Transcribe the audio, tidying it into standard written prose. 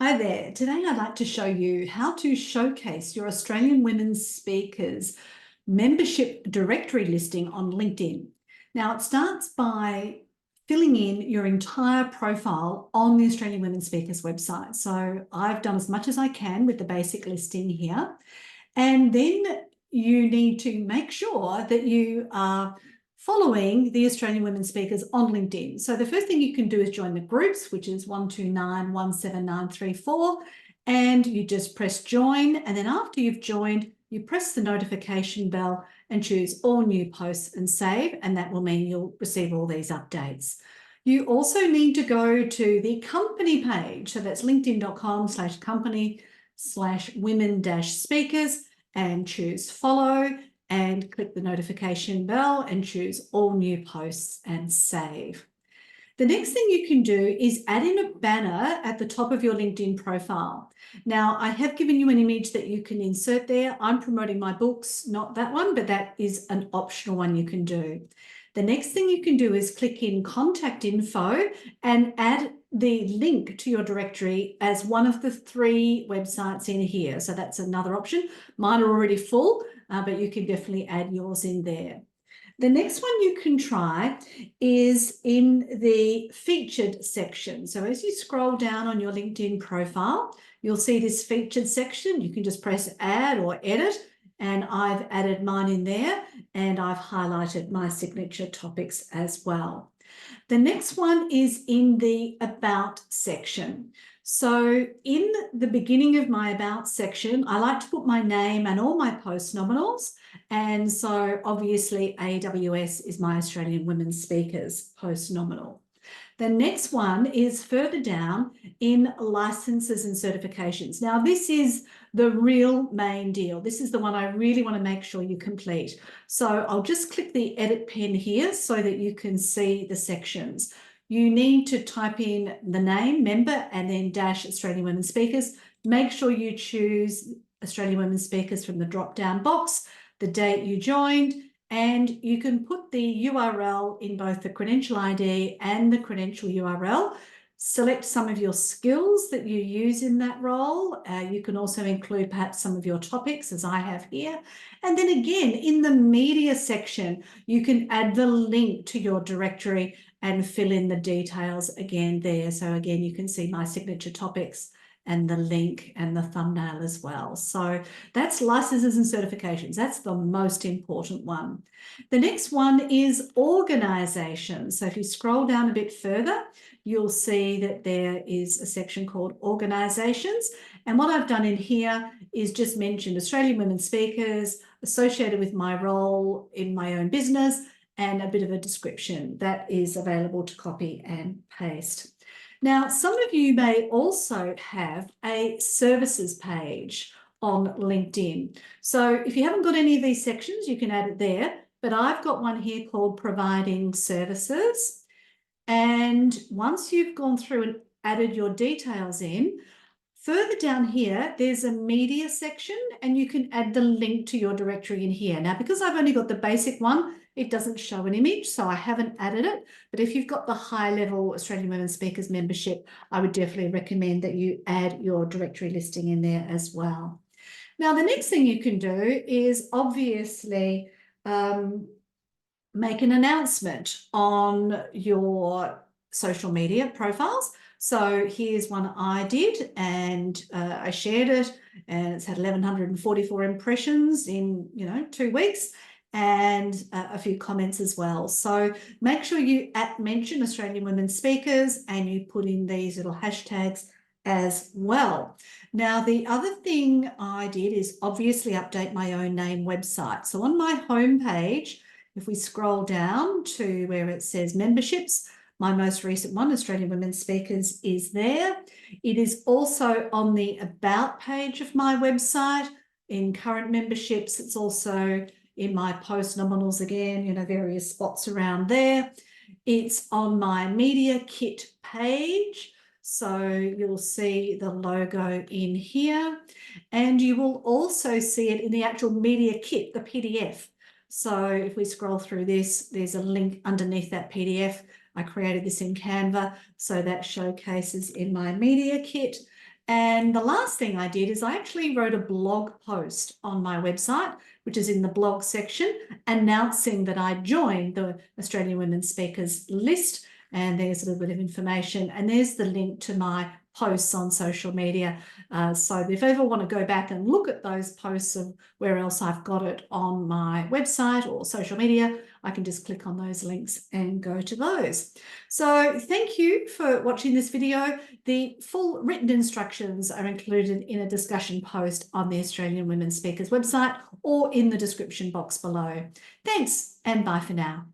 Hi there. Today I'd like to show you how to showcase your Australian Women Speakers membership directory listing on LinkedIn. Now, it starts by filling in your entire profile on the Australian Women Speakers website. So I've done as much as I can with the basic listing here. And then you need to make sure that you are following the Australian Women Speakers on LinkedIn. So the first thing you can do is join the groups, which is 129179934, and you just press join. And then after you've joined, you press the notification bell and choose all new posts and save, and that will mean you'll receive all these updates. You also need to go to the company page. So that's linkedin.com/company/women-speakers and choose follow and click the notification bell and choose all new posts and save. The next thing you can do is add in a banner at the top of your LinkedIn profile. Now, I have given you an image that you can insert there. I'm promoting my books, not that one, but that is an optional one you can do. The next thing you can do is click in contact info and add the link to your directory as one of the 3 websites in here. So that's another option. Mine are already full, but you can definitely add yours in there. The next one you can try is in the featured section. So as you scroll down on your LinkedIn profile, you'll see this featured section. You can just press add or edit, and I've added mine in there, and I've highlighted my signature topics as well. The next one is in the About section. So in the beginning of my About section, I like to put my name and all my post nominals. And so obviously AWS is my Australian Women Speakers post nominal. The next one is further down in licenses and certifications. Now, this is the real main deal. This is the one I really want to make sure you complete. So I'll just click the edit pen here so that you can see the sections. You need to type in the name, member, and then dash Australian Women Speakers. Make sure you choose Australian Women Speakers from the drop-down box, the date you joined, and you can put the URL in both the Credential ID and the Credential URL. Select some of your skills that you use in that role. You can also include perhaps some of your topics, as I have here. And then again, in the media section, you can add the link to your directory and fill in the details again there. So again, you can see my signature topics and the link and the thumbnail as well. So that's licenses and certifications. That's the most important one. The next one is organisation. So if you scroll down a bit further, you'll see that there is a section called organisations. And what I've done in here is just mentioned Australian Women Speakers associated with my role in my own business and a bit of a description that is available to copy and paste. Now, some of you may also have a services page on LinkedIn. So if you haven't got any of these sections, you can add it there. But I've got one here called Providing Services. And once you've gone through and added your details in, further down here, there's a media section, and you can add the link to your directory in here. Now, because I've only got the basic one, it doesn't show an image, so I haven't added it. But if you've got the high-level Australian Women Speakers membership, I would definitely recommend that you add your directory listing in there as well. Now, the next thing you can do is obviously make an announcement on your social media profiles. So here's one I did, and I shared it, and it's had 1,144 impressions in 2 weeks, and a few comments as well. So make sure you mention Australian Women Speakers, and you put in these little hashtags as well. Now, the other thing I did is obviously update my own name website. So on my homepage, if we scroll down to where it says memberships, my most recent one, Australian Women Speakers, is there. It is also on the About page of my website. In current memberships, it's also in my post nominals again, various spots around there. It's on my Media Kit page. So you'll see the logo in here. And you will also see it in the actual Media Kit, the PDF. So if we scroll through this, there's a link underneath that PDF. I created this in Canva, so that showcases in my media kit. And the last thing I did is I actually wrote a blog post on my website, which is in the blog section, announcing that I joined the Australian Women Speakers list. And there's a little bit of information. And there's the link to my posts on social media. So if you ever want to go back and look at those posts of where else I've got it on my website or social media, I can just click on those links and go to those. So thank you for watching this video. The full written instructions are included in a discussion post on the Australian Women Speakers website or in the description box below. Thanks and bye for now.